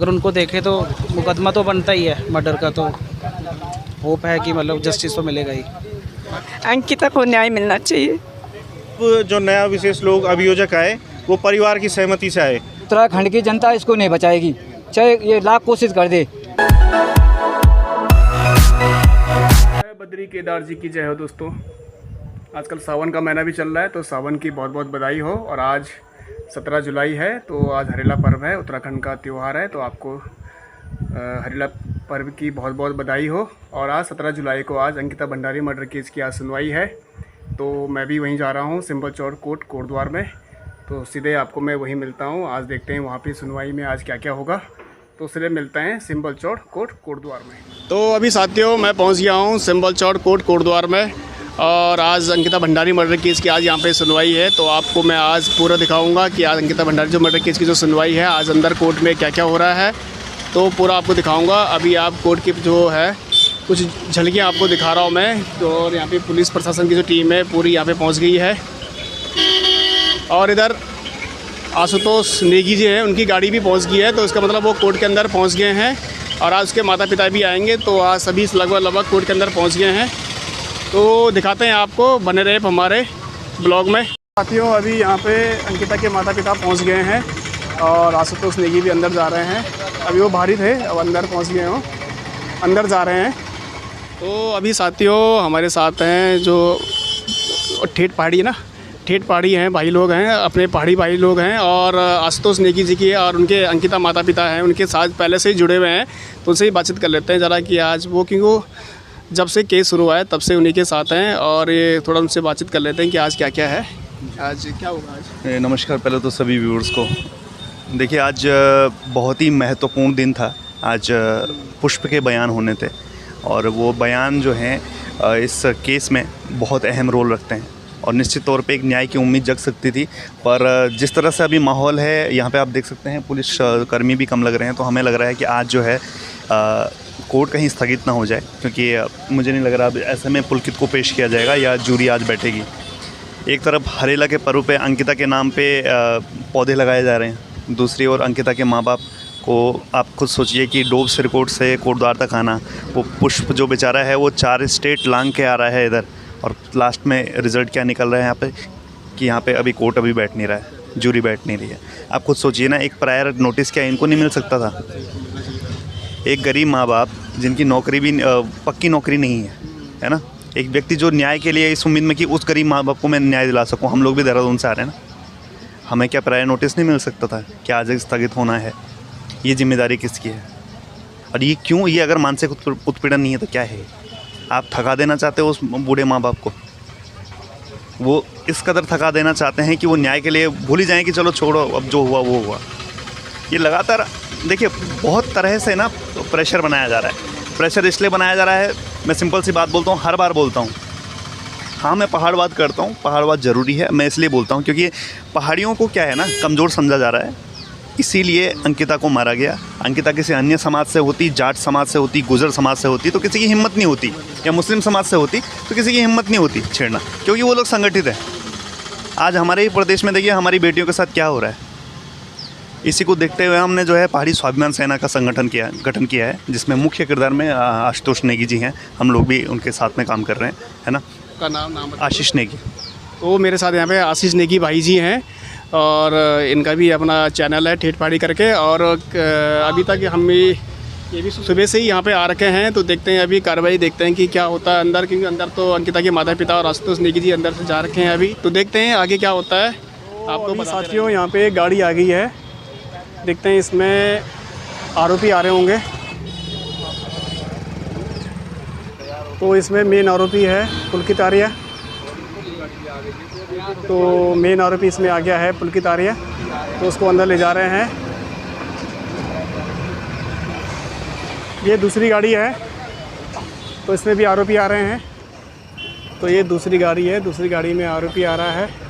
अगर उनको देखें तो मुकदमा तो बनता ही है मर्डर का, तो होप है कि मतलब जस्टिस तो मिलेगा ही। अंकिता को न्याय मिलना चाहिए। जो नया विशेष लोग अभियोजक आए वो परिवार की सहमति से आए। उत्तराखंड की जनता इसको नहीं बचाएगी, चाहे ये लाख कोशिश कर दे। बद्री केदार जी की जय हो दोस्तों। आजकल सावन का महीना भी चल रहा है, तो सावन की बहुत बहुत बधाई हो। और आज 17 जुलाई है, तो आज हरेला पर्व है, उत्तराखंड का त्यौहार है, तो आपको हरेला पर्व की बहुत बहुत बधाई हो। और आज 17 जुलाई को आज अंकिता भंडारी मर्डर केस की आज सुनवाई है, तो मैं भी वहीं जा रहा हूँ सिंबल चौक कोर्ट कोटद्वार में। तो सीधे आपको मैं वहीं मिलता हूँ। आज देखते हैं वहाँ पे सुनवाई में आज क्या क्या होगा, तो सीधे मिलते हैं सिंबल चौक कोर्ट कोटद्वार में। तो अभी साथियों मैं पहुँच गया हूँ सिंबल चौक कोर्ट कोटद्वार में, और आज अंकिता भंडारी मर्डर केस की आज यहाँ पे सुनवाई है। तो आपको मैं आज पूरा दिखाऊंगा कि आज अंकिता भंडारी जो मर्डर केस की जो सुनवाई है, आज अंदर कोर्ट में क्या क्या हो रहा है, तो पूरा आपको दिखाऊंगा। अभी आप कोर्ट की जो है कुछ झलकियाँ आपको दिखा रहा हूँ मैं। तो और यहाँ पे पुलिस प्रशासन की जो टीम है पूरी यहाँ पे पहुँच गई है, और इधर आशुतोष नेगी जी हैं, उनकी गाड़ी भी पहुँच गई है। तो इसका मतलब वो कोर्ट के अंदर पहुँच गए हैं, और आज उसके माता पिता भी आएंगे। तो आज सभी लगभग कोर्ट के अंदर पहुँच गए हैं, तो दिखाते हैं आपको, बने रहे हमारे ब्लॉग में। साथियों अभी यहाँ पे अंकिता के माता पिता पहुँच गए हैं, और आशुतोष नेगी भी अंदर जा रहे हैं। अभी वो बाहर ही थे, अब अंदर पहुँच गए हो, अंदर जा रहे हैं। तो अभी साथियों हमारे साथ हैं जो ठेठ पहाड़ी है ना, ठेठ पहाड़ी हैं, भाई लोग हैं, अपने पहाड़ी भाई लोग हैं, और आशुतोष नेगी जी की और उनके अंकिता माता पिता हैं, उनके साथ पहले से ही जुड़े हुए हैं। तो उनसे ही बातचीत कर लेते हैं ज़रा कि आज वो, क्योंकि वो जब से केस शुरू हुआ है तब से उन्हीं के साथ हैं, और ये थोड़ा उनसे बातचीत कर लेते हैं कि आज क्या क्या है, आज क्या होगा आज। नमस्कार पहले तो सभी व्यूअर्स को। देखिए आज बहुत ही महत्वपूर्ण दिन था। आज पुष्प के बयान होने थे, और वो बयान जो हैं इस केस में बहुत अहम रोल रखते हैं, और निश्चित तौर पे एक न्याय की उम्मीद जग सकती थी। पर जिस तरह से अभी माहौल है यहाँ पे आप देख सकते हैं, पुलिस कर्मी भी कम लग रहे हैं, तो हमें लग रहा है कि आज जो है कोर्ट कहीं स्थगित ना हो जाए, क्योंकि मुझे नहीं लग रहा अब ऐसे में पुलकित को पेश किया जाएगा या जूरी आज बैठेगी। एक तरफ हरेला के पर्व पे अंकिता के नाम पे पौधे लगाए जा रहे हैं, दूसरी ओर अंकिता के माँ बाप को आप खुद सोचिए कि डोब सिरकोट से कोटद्वार तक आना, वो पुष्प जो बेचारा है वो 4 स्टेट लांग के आ रहा है इधर, और लास्ट में रिज़ल्ट क्या निकल रहा है यहाँ पे कि यहाँ पे अभी कोर्ट अभी बैठ नहीं रहा है, जूरी बैठ नहीं रही है। आप खुद सोचिए ना, एक प्रायर नोटिस क्या इनको नहीं मिल सकता था? एक गरीब माँ बाप जिनकी नौकरी भी पक्की नौकरी नहीं है ना, एक व्यक्ति जो न्याय के लिए इस उम्मीद में कि उस गरीब माँ बाप को मैं न्याय दिला सकूँ, हम लोग भी देहरादून से आ रहे हैं ना, हमें क्या प्रायर नोटिस नहीं मिल सकता था कि आज स्थगित होना है? ये जिम्मेदारी किसकी है? और ये क्यों? ये अगर मानसिक उत्पीड़न नहीं है तो क्या है? आप थका देना चाहते हो उस बूढ़े माँ बाप को, वो इस कदर थका देना चाहते हैं कि वो न्याय के लिए भूल ही जाएँ कि चलो छोड़ो, अब जो हुआ वो हुआ। ये लगातार देखिए बहुत तरह से ना प्रेशर बनाया जा रहा है। प्रेशर इसलिए बनाया जा रहा है, मैं सिंपल सी बात बोलता हूँ, हर बार बोलता हूँ, हाँ मैं पहाड़वाद करता हूँ, पहाड़वाद ज़रूरी है, मैं इसलिए बोलता हूँ क्योंकि पहाड़ियों को क्या है ना कमज़ोर समझा जा रहा है, इसीलिए अंकिता को मारा गया। अंकिता किसी अन्य समाज से होती, जाट समाज से होती, गुजर समाज से होती, तो किसी की हिम्मत नहीं होती, या मुस्लिम समाज से होती तो किसी की हिम्मत नहीं होती छेड़ना, क्योंकि वो लोग संगठित हैं। आज हमारे ही प्रदेश में देखिए हमारी बेटियों के साथ क्या हो रहा है। इसी को देखते हुए हमने जो है पहाड़ी स्वाभिमान सेना का गठन किया है, जिसमें मुख्य किरदार में आशुतोष नेगी जी हैं, हम लोग भी उनके साथ में काम कर रहे हैं, है ना। का नाम आशीष नेगी। तो मेरे साथ यहाँ पे आशीष नेगी भाई जी हैं, और इनका भी अपना चैनल है ठेठ पहाड़ी करके, और अभी तक हम ये भी सुबह से ही यहाँ पे आ रखे हैं। तो देखते हैं अभी कार्रवाई, देखते हैं कि क्या होता है अंदर, क्योंकि अंदर तो अंकिता के माता पिता और आशुतोष नेगी जी अंदर से जा रखे हैं अभी। तो देखते हैं आगे क्या होता है। आपको साथियों यहाँ पे एक गाड़ी आ गई है, देखते हैं इसमें आरोपी आ रहे होंगे। तो इसमें मेन आरोपी है पुलकित आर्य, तो मेन आरोपी इसमें आ गया है पुलकित आर्य, तो उसको अंदर ले जा रहे हैं। ये दूसरी गाड़ी है, तो इसमें भी आरोपी आ रहे हैं। तो ये दूसरी गाड़ी है, दूसरी गाड़ी में आरोपी आ रहा है।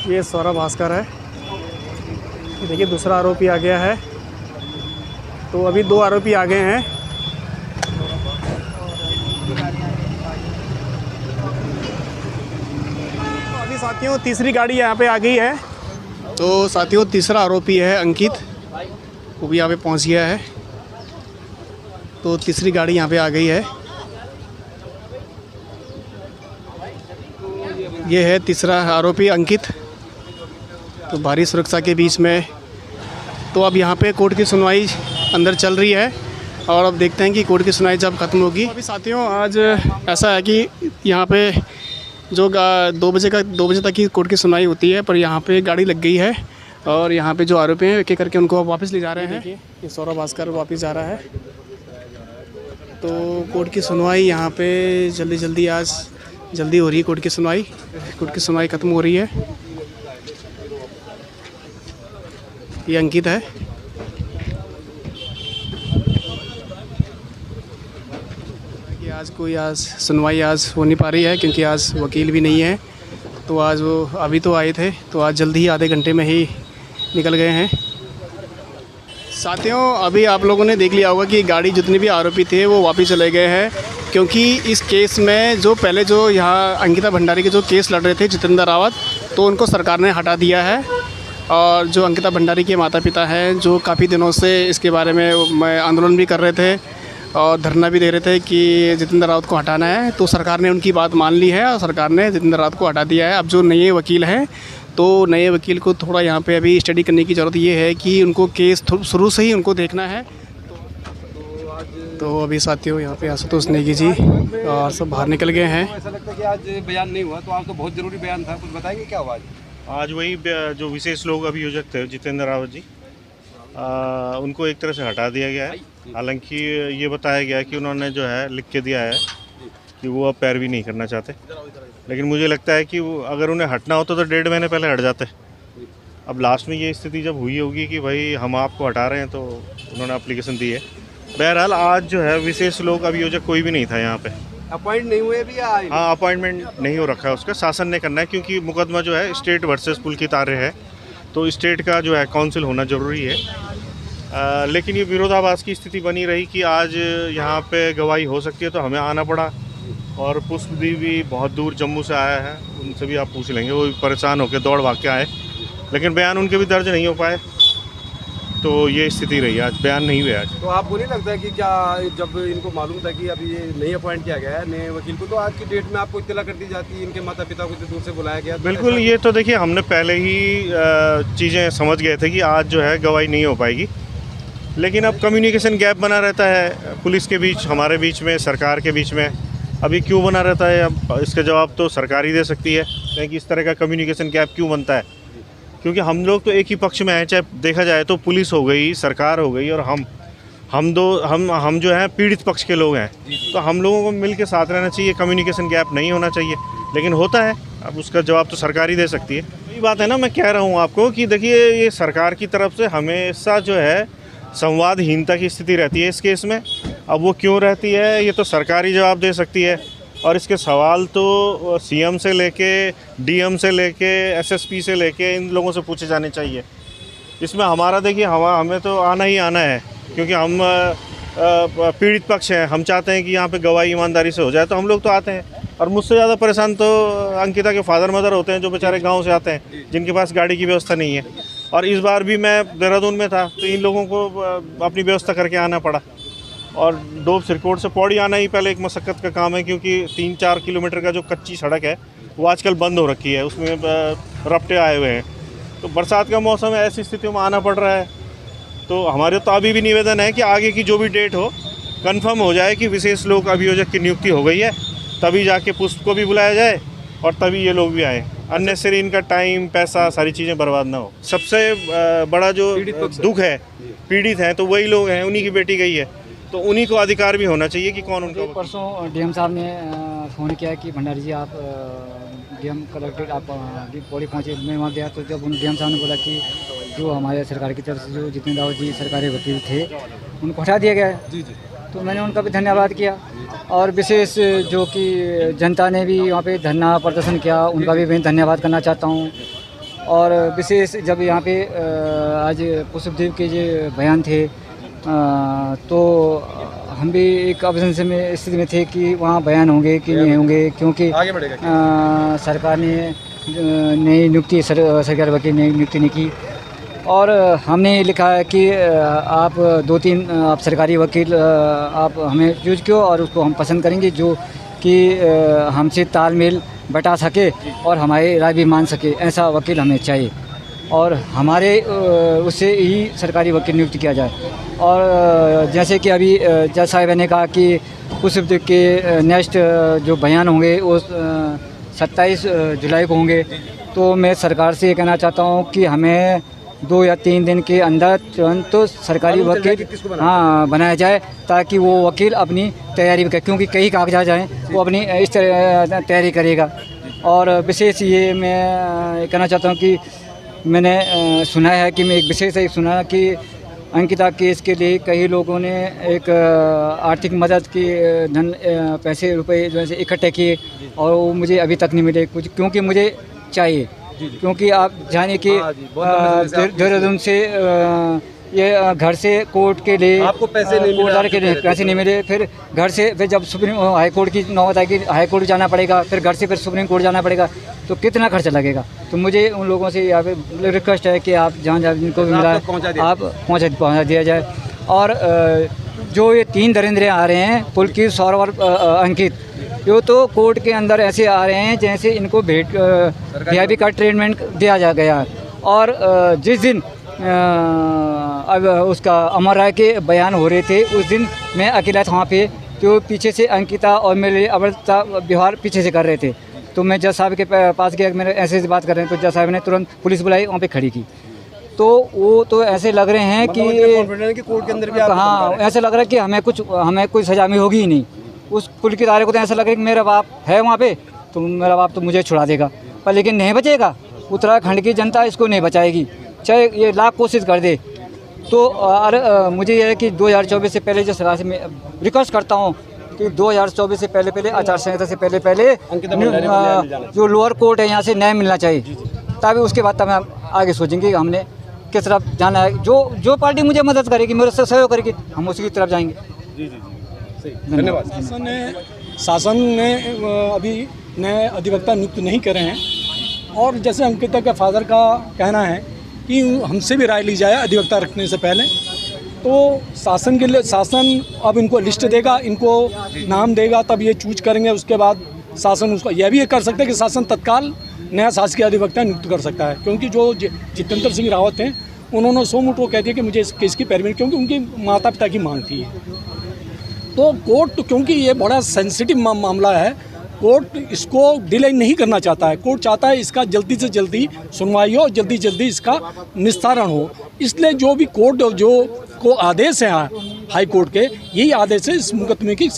ये सौरभ भास्कर है, देखिए दूसरा आरोपी आ गया है। तो अभी 2 आरोपी आ गए हैं। अभी साथियों तीसरी गाड़ी यहाँ पे आ गई है, तो साथियों तीसरा आरोपी है अंकित, वो भी यहाँ पे पहुँच गया है। तो तीसरी गाड़ी यहाँ पे आ गई है। ये है तीसरा आरोपी अंकित। तो भारी सुरक्षा के बीच में तो अब यहाँ पे कोर्ट की सुनवाई अंदर चल रही है और अब देखते हैं कि कोर्ट की सुनवाई जब ख़त्म होगी। अभी साथियों आज ऐसा है कि यहाँ पे जो 2 बजे तक की कोर्ट की सुनवाई होती है, पर यहाँ पे गाड़ी लग गई है और यहाँ पे जो आरोपी हैं एक एक करके उनको वापस ले जा रहे हैं। ये सौरभ भास्कर वापस जा रहा है। तो कोर्ट की सुनवाई यहाँ पे जल्दी हो रही है। कोर्ट की सुनवाई ख़त्म हो रही है। ये अंकित है। कि आज सुनवाई हो नहीं पा रही है क्योंकि आज वकील भी नहीं है। तो आज वो अभी तो आए थे, तो आज जल्दी ही आधे घंटे में ही निकल गए हैं। साथियों अभी आप लोगों ने देख लिया होगा कि गाड़ी जितने भी आरोपी थे वो वापस चले गए हैं, क्योंकि इस केस में जो यहाँ अंकिता भंडारी के जो केस लड़ रहे थे जितेंद्र रावत, तो उनको सरकार ने हटा दिया है। और जो अंकिता भंडारी के माता पिता हैं जो काफ़ी दिनों से इसके बारे में आंदोलन भी कर रहे थे और धरना भी दे रहे थे कि जितेंद्र रावत को हटाना है, तो सरकार ने उनकी बात मान ली है और सरकार ने जितेंद्र रावत को हटा दिया है। अब जो नए वकील हैं, तो नए वकील को थोड़ा यहाँ पे अभी स्टडी करने की ज़रूरत ये है कि उनको केस शुरू से ही उनको देखना है। तो अभी साथियों यहाँ पे आशुतोष नेगी जी और सब बाहर निकल गए हैं। ऐसा लगता है कि आज बयान नहीं हुआ, तो आज तो बहुत ज़रूरी बयान था, कुछ बताएंगे क्या हुआ आज वही जो विशेष लोक अभियोजक थे जितेंद्र रावत जी, उनको एक तरह से हटा दिया गया है। हालांकि ये बताया गया कि उन्होंने जो है लिख के दिया है कि वो अब पैरवी नहीं करना चाहते, लेकिन मुझे लगता है कि अगर उन्हें हटना होता तो 1.5 महीने पहले हट जाते। अब लास्ट में ये स्थिति जब हुई होगी कि भाई हम आपको हटा रहे हैं, तो उन्होंने एप्लीकेशन दी है। बहरहाल आज जो है विशेष लोक अभियोजक कोई भी नहीं था यहाँ पे। अपॉइंट नहीं हुए भी? हाँ, अपॉइंटमेंट नहीं हो रखा है उसका, शासन ने करना है, क्योंकि मुकदमा जो है स्टेट वर्सेस पुलकित आर्य है, तो स्टेट का जो है काउंसिल होना ज़रूरी है। लेकिन ये विरोधाभास की स्थिति बनी रही कि आज यहाँ पे गवाही हो सकती है, तो हमें आना पड़ा। और पुष्पदीप भी बहुत दूर जम्मू से आया है, उनसे भी आप पूछ लेंगे, वो भी परेशान होकर दौड़ भाग के आए, लेकिन बयान उनके भी दर्ज नहीं हो पाए। तो ये स्थिति रही, आज बयान नहीं हुए आज। तो आपको नहीं लगता है कि क्या जब इनको मालूम था कि अभी ये नहीं अपॉइंट किया गया है नए वकील को, तो आज की डेट में आपको इत्तला कर दी जाती, इनके माता पिता को इतने दूर से बुलाया गया? बिल्कुल, ये तो देखिए हमने पहले ही चीज़ें समझ गए थे कि आज जो है गवाही नहीं हो पाएगी, लेकिन अब कम्युनिकेशन गैप बना रहता है पुलिस के बीच, हमारे बीच में, सरकार के बीच में। अभी क्यों बना रहता है, अब इसका जवाब तो सरकार ही दे सकती है कि इस तरह का कम्युनिकेशन गैप क्यों बनता है। क्योंकि हम लोग तो एक ही पक्ष में हैं, चाहे देखा जाए तो पुलिस हो गई, सरकार हो गई, और हम जो हैं पीड़ित पक्ष के लोग हैं, तो हम लोगों को मिल के साथ रहना चाहिए, कम्युनिकेशन गैप नहीं होना चाहिए, लेकिन होता है। अब उसका जवाब तो सरकार ही दे सकती है। वही बात है ना, मैं कह रहा हूँ आपको कि देखिए ये सरकार की तरफ से हमेशा जो है संवादहीनता की स्थिति रहती है इस केस में। अब वो क्यों रहती है ये तो सरकार ही जवाब दे सकती है, और इसके सवाल तो सीएम से लेके डीएम से लेके एसएसपी से लेके इन लोगों से पूछे जाने चाहिए। इसमें हमारा देखिए हमें तो आना ही आना है, क्योंकि हम पीड़ित पक्ष हैं, हम चाहते हैं कि यहाँ पे गवाही ईमानदारी से हो जाए, तो हम लोग तो आते हैं। और मुझसे ज़्यादा परेशान तो अंकिता के फादर मदर होते हैं, जो बेचारे गाँव से आते हैं, जिनके पास गाड़ी की व्यवस्था नहीं है। और इस बार भी मैं देहरादून में था, तो इन लोगों को अपनी व्यवस्था करके आना पड़ा। और डोब सिरकोट से पौड़ी आना ही पहले एक मशक्क़त का काम है, क्योंकि 3-4 किलोमीटर का जो कच्ची सड़क है वो आजकल बंद हो रखी है, उसमें रपटे आए हुए हैं। तो बरसात का मौसम है, ऐसी स्थितियों में आना पड़ रहा है। तो हमारे तो अभी भी निवेदन है कि आगे की जो भी डेट हो कंफर्म हो जाए कि विशेष लोक अभियोजक की नियुक्ति हो गई है, तभी जाके पुष्प को भी बुलाया जाए और तभी ये लोग भी आए। अननेसेसरी इनका टाइम, पैसा, सारी चीज़ें बर्बाद ना हो। सबसे बड़ा जो दुख है, पीड़ित हैं तो वही लोग हैं, उन्हीं की बेटी गई है, तो उन्हीं को अधिकार भी होना चाहिए कि कौन उनका। परसों डीएम साहब ने फ़ोन किया कि भंडारी जी आप डीएम कलेक्ट्रेट आप पौड़ी पहुँचे। मैं वहाँ गया तो जब डीएम साहब ने बोला कि जो हमारे सरकार की तरफ से जो जितेंद्र रावत जी सरकारी वकील थे उनको हटा दिया गया है। जी जी। तो मैंने उनका भी धन्यवाद किया, और विशेष जो कि जनता ने भी वहाँ पे धरना प्रदर्शन किया, उनका भी मैं धन्यवाद करना चाहता हूँ। और विशेष जब यहाँ पे आज पुष्पदीप के जो बयान थे, तो हम भी एक ऑप्शन में स्थिति में थे कि वहाँ बयान होंगे कि नहीं होंगे, क्योंकि सरकार ने नई नियुक्ति सरकारी वकील ने नियुक्ति नहीं की। और हमने लिखा है कि आप 2-3 आप सरकारी वकील आप हमें चूज किया और उसको हम पसंद करेंगे जो कि हमसे तालमेल बैठा सके और हमारी राय भी मान सके, ऐसा वकील हमें चाहिए। और हमारे उससे ही सरकारी वकील नियुक्त किया जाए। और जैसे कि अभी जज साहिब ने कहा कि पुष्प के नेक्स्ट जो बयान होंगे वो 27 जुलाई को होंगे, तो मैं सरकार से ये कहना चाहता हूँ कि हमें 2 या 3 दिन के अंदर तुरंत तो सरकारी वकील बनाया जाए, ताकि वो वकील अपनी तैयारी भी करे, क्योंकि कई कागजात हैं वो अपनी इस तरह तैयारी करेगा। और विशेष ये मैं कहना चाहता हूँ कि मैंने सुना है कि मैं एक विशेष एक सुना कि अंकिता केस के लिए कई लोगों ने एक आर्थिक मदद की पैसे रुपए जो है इकट्ठे किए और वो मुझे अभी तक नहीं मिले कुछ, क्योंकि मुझे चाहिए। क्योंकि आप जाने कि देहरादून से ये घर से कोर्ट के लिए आपको पैसे नहीं मिले, के लिए पैसे नहीं मिले, फिर घर से फिर जब सुप्रीम हाई कोर्ट की नौबत आएगी, हाई कोर्ट जाना पड़ेगा, फिर घर से फिर सुप्रीम कोर्ट जाना पड़ेगा, तो कितना खर्चा लगेगा। तो मुझे उन लोगों से यहाँ पे रिक्वेस्ट है कि आप जहाँ जहाँ जिनको भी मिला है आप पहुँचा दिया जाए। और जो ये 3 दरिंदे आ रहे हैं पुलकित, सौरभ और अंकित, जो तो कोर्ट के अंदर ऐसे आ रहे हैं जैसे इनको भेंट VIP का ट्रीटमेंट दिया जा गया। और जिस दिन अब उसका अमर राय के बयान हो रहे थे उस दिन मैं अकेला था वहाँ पे, तो पीछे से अंकिता और मेरे अवरता व्यवहार पीछे से कर रहे थे। तो मैं जज साहब के पास गया, मेरे ऐसे बात कर रहे हैं, तो जज साहब ने तुरंत पुलिस बुलाई, वहाँ पे खड़ी की। तो वो तो ऐसे लग रहे हैं कि कोर्ट के अंदर भी हाँ, ऐसे लग रहा है कि हमें कोई सजा में होगी ही नहीं। उस पुलिस के दायरे को तो ऐसा लग रहा है कि मेरा बाप है वहाँ पे, तो मेरा बाप तो मुझे छुड़ा देगा, पर लेकिन नहीं बचेगा। उत्तराखंड की जनता इसको नहीं बचाएगी, चाहे ये लाख कोशिश कर दे। तो मुझे यह है कि 2024 से पहले जो सरकार से मैं रिक्वेस्ट करता हूँ कि 2024 से पहले आचार संहिता से पहले जो लोअर कोर्ट है यहाँ से न्याय मिलना चाहिए, तभी उसके बाद तब हम आगे सोचेंगे कि हमने किस तरफ जाना है। जो पार्टी मुझे मदद करेगी, मेरे से सहयोग करेगी, हम उसी की तरफ जाएंगे। धन्यवाद। शासन ने अभी नए अधिवक्ता नियुक्त नहीं करे हैं, और जैसे अंकिता के फादर का कहना है कि हमसे भी राय ली जाए अधिवक्ता रखने से पहले, तो शासन के लिए शासन अब इनको लिस्ट देगा, इनको नाम देगा, तब ये चूज करेंगे। उसके बाद शासन उसको यह भी कर सकता है कि शासन तत्काल नया शासकीय अधिवक्ता नियुक्त कर सकता है, क्योंकि जो जितेंद्र सिंह रावत हैं उन्होंने सो मुठ वो कह दिया कि मुझे इस केस की पैरवी, क्योंकि उनके माता पिता की मांग थी। तो कोर्ट, क्योंकि ये बड़ा सेंसिटिव मामला है, कोर्ट इसको डिले नहीं करना चाहता है। कोर्ट चाहता है इसका जल्दी से जल्दी सुनवाई हो, जल्दी जल्दी इसका निस्तारण हो। इसलिए जो भी कोर्ट जो को आदेश है हाई कोर्ट के, यही आदेश है इस मुकदमे की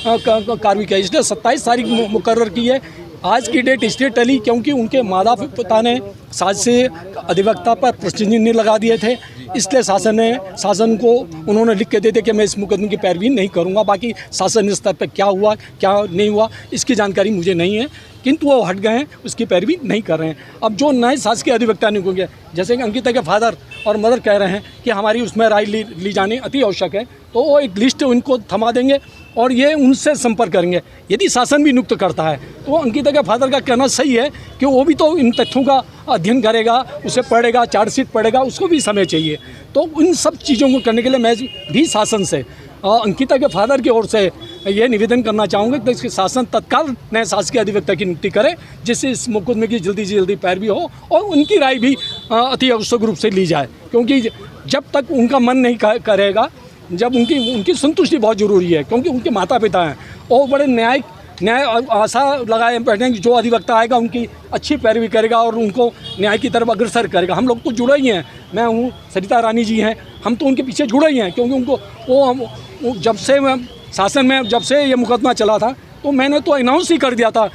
कार्रवाई की। इसलिए 27 तारीख मुकर्रर की है। आज की डेट इसलिए टली क्योंकि उनके माता पिता ने साज से अधिवक्ता पर प्रश्न चिन्ह लगा दिए थे, इसलिए शासन को उन्होंने लिख के दे दिया कि मैं इस मुकदमे की पैरवी नहीं करूंगा। बाकी शासन स्तर पर क्या हुआ क्या नहीं हुआ इसकी जानकारी मुझे नहीं है, किंतु वो हट गए हैं, उसकी पैरवी नहीं कर रहे हैं। अब जो नए शासकीय अधिवक्ता नियुक्त होंगे, जैसे कि अंकिता के फादर और मदर कह रहे हैं कि हमारी उसमें राय ली जानी अति आवश्यक है, तो वो एक लिस्ट उनको थमा देंगे और ये उनसे संपर्क करेंगे। यदि शासन भी नियुक्त करता है तो अंकिता के फादर का कहना सही है कि वो भी तो इन तथ्यों का अध्ययन करेगा, उसे पढ़ेगा, चार्जशीट पढ़ेगा, उसको भी समय चाहिए। तो इन सब चीज़ों को करने के लिए मैं भी शासन से अंकिता के फादर की ओर से ये निवेदन करना चाहूँगा कि इसके शासन तत्काल नए शासकीय अधिवक्ता की नियुक्ति करे, जिससे इस मुकदमे की जल्दी से जल्दी पैरवी हो और उनकी राय भी अति आवश्यक रूप से ली जाए। क्योंकि जब तक उनका मन नहीं करेगा, जब उनकी संतुष्टि बहुत ज़रूरी है, क्योंकि उनके माता पिता हैं और बड़े न्याय आशा लगाए बैठे हैं कि जो अधिवक्ता आएगा उनकी अच्छी पैरवी करेगा और उनको न्याय की तरफ अग्रसर करेगा। हम लोग तो जुड़े ही हैं, मैं हूँ, सरिता रानी जी हैं, हम तो उनके पीछे जुड़े ही हैं, क्योंकि उनको वो जब से शासन में जब से ये मुकदमा चला था तो मैंने तो अनाउंस ही कर दिया था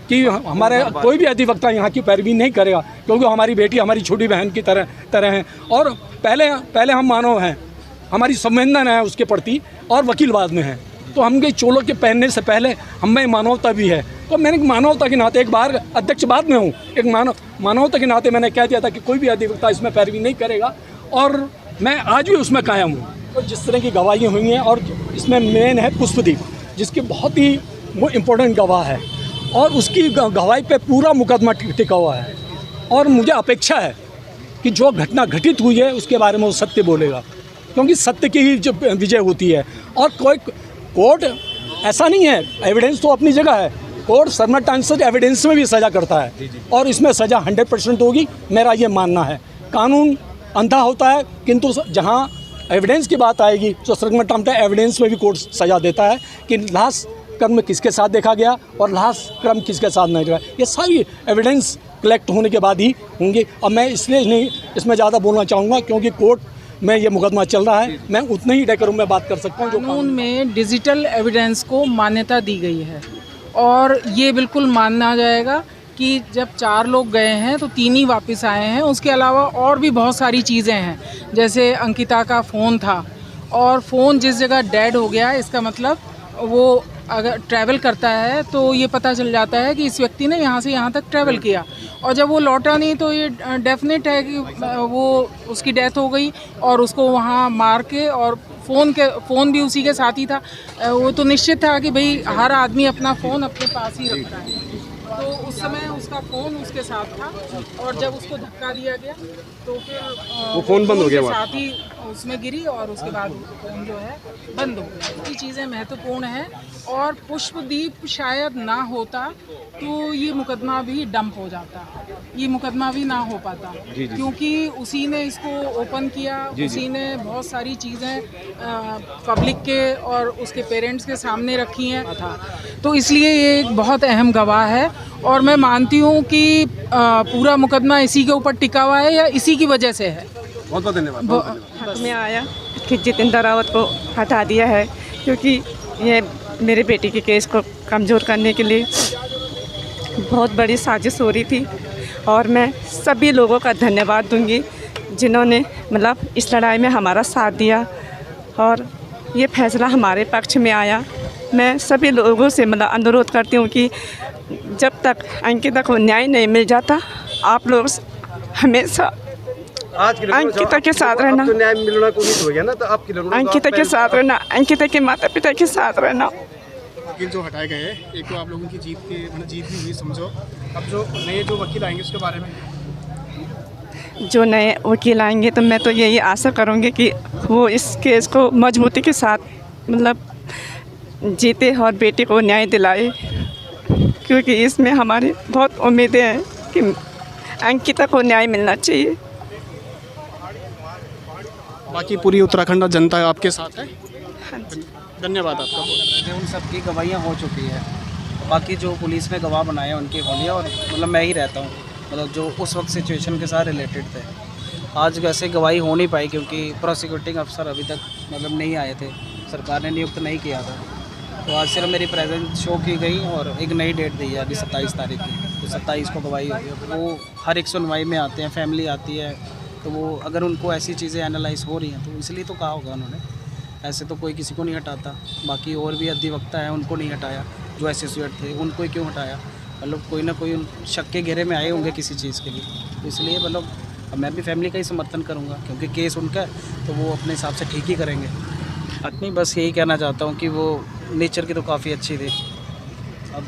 कि हमारे कोई भी अधिवक्ता यहाँ की पैरवी नहीं करेगा, क्योंकि हमारी बेटी हमारी छोटी बहन की तरह हैं और पहले हम मानव हैं, हमारी संवेदना है उसके प्रति और वकील बाद में है। तो हम के चोलों के पहनने से पहले हमें मानवता भी है। तो मैंने मानवता के नाते, एक बार अध्यक्ष बाद में हूँ, एक मानवता के नाते मैंने कह दिया था कि कोई भी अधिवक्ता इसमें पैरवी नहीं करेगा और मैं आज भी उसमें कायम हूँ। तो जिस तरह की गवाहियाँ हुई हैं और इसमें मेन है पुष्पदीप, जिसकी बहुत ही वो इम्पोर्टेंट गवाह है और उसकी गवाही पे पूरा मुकदमा टिका हुआ है। और मुझे अपेक्षा है कि जो घटना घटित हुई है उसके बारे में वो सत्य बोलेगा, क्योंकि सत्य की ही जो विजय होती है। और कोई कोर्ट ऐसा नहीं है, एविडेंस तो अपनी जगह है, कोर्ट सर्मटाइम्स एविडेंस में भी सज़ा करता है और इसमें सज़ा 100% होगी, मेरा ये मानना है। कानून अंधा होता है, किंतु जहाँ एविडेंस की बात आएगी तो सर्मटाइम्स एविडेंस में भी कोर्ट सज़ा देता है कि लाश कर्म किसके साथ देखा गया और लाश क्रम किसके साथ नहीं देखा, ये सारी एविडेंस कलेक्ट होने के बाद ही होंगे। और मैं इसलिए नहीं इसमें ज़्यादा बोलना चाहूँगा क्योंकि कोर्ट में ये मुकदमा चल रहा है, मैं उतने ही डेकोरम में बात कर सकता हूँ। जो कानून में डिजिटल एविडेंस को मान्यता दी गई है और ये बिल्कुल माना जाएगा कि जब 4 लोग गए हैं तो 3 ही वापस आए हैं। उसके अलावा और भी बहुत सारी चीज़ें हैं, जैसे अंकिता का फ़ोन था और फ़ोन जिस जगह डेड हो गया, इसका मतलब वो अगर ट्रैवल करता है तो ये पता चल जाता है कि इस व्यक्ति ने यहाँ से यहाँ तक ट्रैवल किया, और जब वो लौटा नहीं तो ये डेफिनेट है कि वो उसकी डेथ हो गई और उसको वहाँ मार के, और फ़ोन भी उसी के साथ ही था। वो तो निश्चित था कि भाई हर आदमी अपना फ़ोन अपने पास ही रखता है, तो उस समय उसका फ़ोन उसके साथ था और जब उसको धक्का दिया गया तो फिर वो फ़ोन बंद हो गया, साथ ही उसमें गिरी और उसके बाद फ़ोन जो है बंद हो गया। ये चीज़ें महत्वपूर्ण हैं और पुष्पदीप शायद ना होता तो ये मुकदमा भी डंप हो जाता, ये मुकदमा भी ना हो पाता, क्योंकि उसी ने इसको ओपन किया, उसी ने बहुत सारी चीज़ें पब्लिक के और उसके पेरेंट्स के सामने रखी हैं था, तो इसलिए ये एक बहुत अहम गवाह है। और मैं मानती हूँ कि पूरा मुकदमा इसी के ऊपर टिका हुआ है या इसी की वजह से है। बहुत बहुत धन्यवाद। में आया कि जितेंद्र रावत को हटा दिया है, क्योंकि ये मेरे बेटे के केस को कमज़ोर करने के लिए बहुत बड़ी साजिश हो रही थी। और मैं सभी लोगों का धन्यवाद दूंगी जिन्होंने मतलब इस लड़ाई में हमारा साथ दिया और ये फैसला हमारे पक्ष में आया। मैं सभी लोगों से मतलब अनुरोध करती हूँ कि जब तक अंकिता को न्याय नहीं मिल जाता, आप लोग हमेशा अंकिता के साथ रहना, तो न्याय मिलना को उम्मीद हो गया ना, तो आपकी अंकिता के साथ रहना, अंकिता के माता पिता के साथ रहना। वकील जो हटाए गए हैं, एक तो आप लोगों की जीत भी हुई समझो, अब जो नए जो वकील आएंगे उसके बारे में जो नए वकील आएंगे तो मैं तो यही आशा करूँगी कि वो इस केस को मजबूती के साथ मतलब जीते और बेटे को न्याय दिलाए, क्योंकि इसमें हमारी बहुत उम्मीदें हैं कि अंकिता को न्याय मिलना चाहिए। बाकी पूरी उत्तराखंड जनता आपके साथ है। हाँ जी, धन्यवाद आपका। उन सब की गवाहियाँ हो चुकी है, बाकी जो पुलिस ने गवाह बनाए उनकी होनी है, और मतलब मैं ही रहता हूँ मतलब जो उस वक्त सिचुएशन के साथ रिलेटेड थे। आज वैसे गवाही हो नहीं पाई क्योंकि प्रोसिक्यूटिंग अफसर अभी तक मतलब नहीं आए थे, सरकार ने नियुक्त नहीं किया था, तो आज सिर्फ मेरी प्रेजेंस शो की गई और एक नई डेट दी है अभी 27 तारीख की, तो 27 को गवाही होगी। वो हर एक सुनवाई में आते हैं, फैमिली आती है, तो वो अगर उनको ऐसी चीज़ें एनालाइज हो रही हैं तो इसलिए तो कहा होगा उन्होंने, ऐसे तो कोई किसी को नहीं हटाता। बाकी और भी अधिवक्ता हैं, उनको नहीं हटाया, जो एसोसिएट थे उनको ही क्यों हटाया, मतलब कोई ना कोई शक के घेरे में आए होंगे किसी चीज़ के लिए, तो इसलिए मतलब अब मैं भी फैमिली का ही समर्थन करूँगा क्योंकि केस उनका है तो वो अपने हिसाब से ठीक ही करेंगे। नहीं, बस यही कहना चाहता हूँ कि वो नेचर की तो काफ़ी अच्छी थी। अब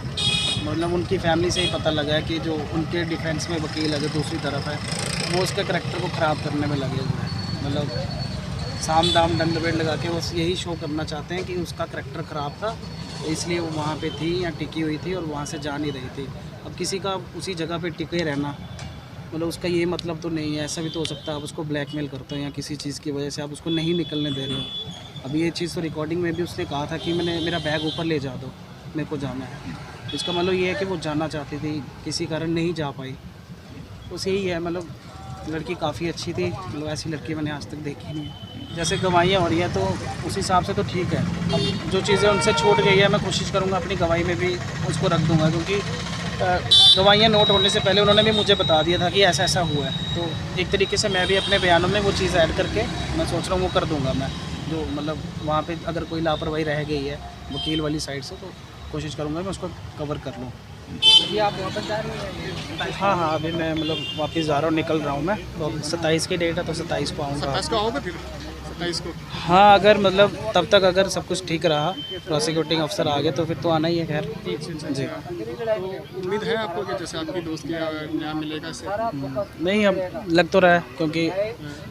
मतलब उनकी फैमिली से ही पता लगा है कि जो उनके डिफेंस में वकील है जो दूसरी तरफ है वो उसके करैक्टर को ख़राब करने में लगे हुए हैं, मतलब साम दाम दंड भेद लगा के बस यही शो करना चाहते हैं कि उसका करैक्टर ख़राब था, इसलिए वो वहाँ पे थी या टिकी हुई थी और वहाँ से जा नहीं रही थी। अब किसी का उसी जगह पे टिके रहना मतलब उसका ये मतलब तो नहीं है, ऐसा भी तो हो सकता है आप उसको ब्लैकमेल करते हो या किसी चीज़ की वजह से आप उसको नहीं निकलने दे रहे हो। अब ये चीज़ तो रिकॉर्डिंग में भी उसने कहा था कि मेरा बैग ऊपर ले जा दो, मेरे को जाना है, इसका मतलब ये है कि वो जाना चाहती थी, किसी कारण नहीं जा पाई, बस यही है। मतलब लड़की काफ़ी अच्छी थी, मतलब ऐसी लड़की मैंने आज तक देखी नहीं है। जैसे गवाहियाँ हो रही हैं तो उस हिसाब से तो ठीक है, अब जो चीज़ें उनसे छूट गई है मैं कोशिश करूँगा अपनी गवाही में भी उसको रख दूँगा, क्योंकि गवाहियाँ नोट होने से पहले उन्होंने भी मुझे बता दिया था कि ऐसा ऐसा हुआ है, तो एक तरीके से मैं भी अपने बयानों में वो चीज़ ऐड करके मैं सोच रहा हूँ वो कर दूँगा मैं, जो मतलब वहाँ पे अगर कोई लापरवाही रह गई है वकील वाली साइड से तो कोशिश करूँगा मैं उसको कवर कर लूँ। अभी आप वापस जा रहे हैं? हाँ, अभी मैं मतलब वापस जा रहा हूँ, निकल रहा हूँ मैं, तो 27 की डेट है तो 27 को आऊँगा। 27 को आओगे फिर? 27 को? हाँ, अगर मतलब तब तक अगर सब कुछ ठीक रहा, प्रोसिक्यूटिंग अफसर आ गए तो फिर तो आना ही है। खैर जी, तो उम्मीद है आपको कि जैसे आपकी दोस्त के न्याय मिलेगा इससे? नहीं अब लग तो रहा है, क्योंकि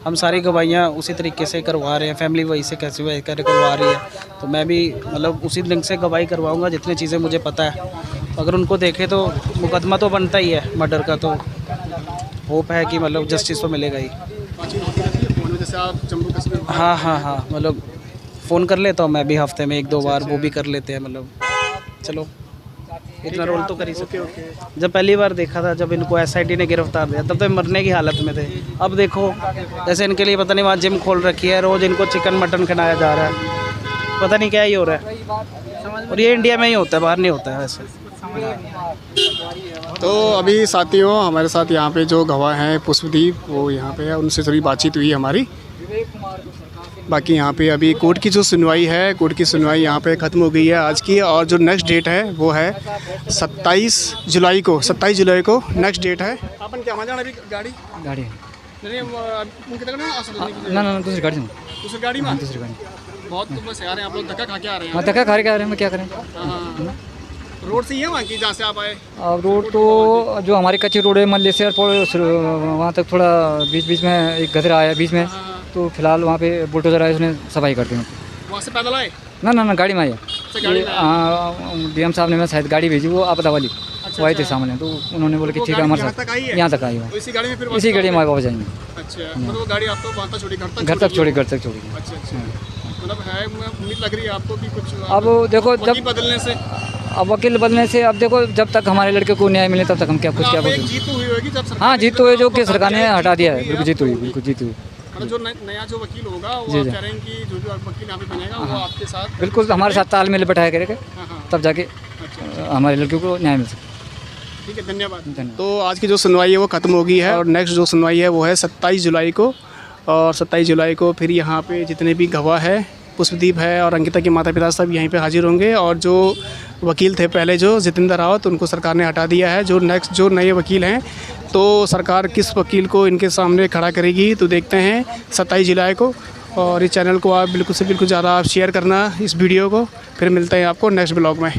हम सारी गवाहियाँ उसी तरीके से करवा रहे हैं, फैमिली वही से कैसे वही करवा रही है, तो मैं भी मतलब उसी ढंग से गवाही करवाऊँगा जितनी चीज़ें मुझे पता है। अगर उनको देखें तो मुकदमा तो बनता ही है मर्डर का, तो होप है कि मतलब जस्टिस तो मिलेगा ही। फ़ोन में जैसे आप जम्मू कश्मीर हाँ, मतलब फ़ोन कर लेता हूँ मैं भी हफ्ते में 1-2 बार, वो भी कर लेते हैं। मतलब चलो इतना रोल तो कर ही सकते। जब पहली बार देखा था, जब इनको SIT ने गिरफ्तार दिया, तब तो मरने की हालत में थे। अब देखो जैसे इनके लिए पता नहीं वहाँ जिम खोल रखी है, रोज़ इनको चिकन मटन खिलाया जा रहा है, पता नहीं क्या ही हो रहा है। और ये इंडिया में ही होता है, बाहर नहीं होता है वैसे। तो अभी साथियों हमारे साथ यहाँ पे जो गवाह हैं पुष्पदीप, वो यहाँ पे है, उनसे थोड़ी बातचीत हुई हमारी। बाकी यहाँ पे अभी कोर्ट की जो सुनवाई है, कोर्ट की सुनवाई यहाँ पे ख़त्म हो गई है आज की, और जो नेक्स्ट डेट है वो है 27 जुलाई को। 27 जुलाई को नेक्स्ट डेट है। अपन क्या मजा अभी गाड़ी गाड़ी ना ना दूसरी गाड़ी दूसरी गाड़ी में दूसरी गाड़ी बहुत बस आ रहे हैं आप लोग, धक्का खा के आ रहे हैं। हाँ धक्का खा के आ रहे हैं, क्या करें। हाँ, रोड से ही है वहाँ की जहाँ से आप आए? अब रोड तो जो हमारी कच्ची रोड है मल्ले से वहाँ तक थोड़ा बीच बीच में एक गदरा आया बीच में, तो फिलहाल वहाँ पे बुलडोजर आया, उसने सफाई कर दी। वहाँ से पैदल आए? ना गाड़ी में आया। गाड़ी DM साहब ने मैं शायद गाड़ी भेजी, वो आपदा वाली वो आई थी सामने, तो उन्होंने बोला कि ठीक है हमारे साथ यहाँ तक आई है, इसी गाड़ी में फिर इसी गाड़ी में वापस जाएंगे। अच्छा, मतलब वो गाड़ी आपको वहाँ तक छोड़ी, घर तक छोड़ी। अच्छा, मतलब है उम्मीद लग रही है आपको कि कुछ अब देखो जब बदलने से, अब वकील बदलने से, अब देखो जब तक हमारे लड़के को न्याय मिले तब तक हम क्या बोल सकते। जीत तो हुई होगी जब सरकार, हाँ जीत तो हुई, जो कि सरकार ने हटा दिया है, बिल्कुल जीत हुई। मतलब जो नया जो वकील होगा वो आप कह रहे हैं कि जो वकील यहाँ पे बनेगा वो आपके साथ बिल्कुल हमारे साथ तालमेल बैठाया करेगा, तब जाके हमारे लड़के को न्याय मिल सकता। ठीक है, धन्यवाद। तो आज की जो सुनवाई है वो ख़त्म हो गई है, और नेक्स्ट जो सुनवाई है वो है 27 जुलाई को। और 27 जुलाई को फिर यहाँ पे जितने भी गवाह है, पुष्पदीप है और अंकिता के माता पिता सब यहीं पे हाजिर होंगे। और जो वकील थे पहले जो जितेंद्र रावत, उनको सरकार ने हटा दिया है। जो नेक्स्ट जो नए वकील हैं, तो सरकार किस वकील को इनके सामने खड़ा करेगी, तो देखते हैं 27 जुलाई को। और इस चैनल को आप बिल्कुल से बिल्कुल ज़्यादा आप शेयर करना इस वीडियो को। फिर मिलते हैं आपको नेक्स्ट ब्लॉग में।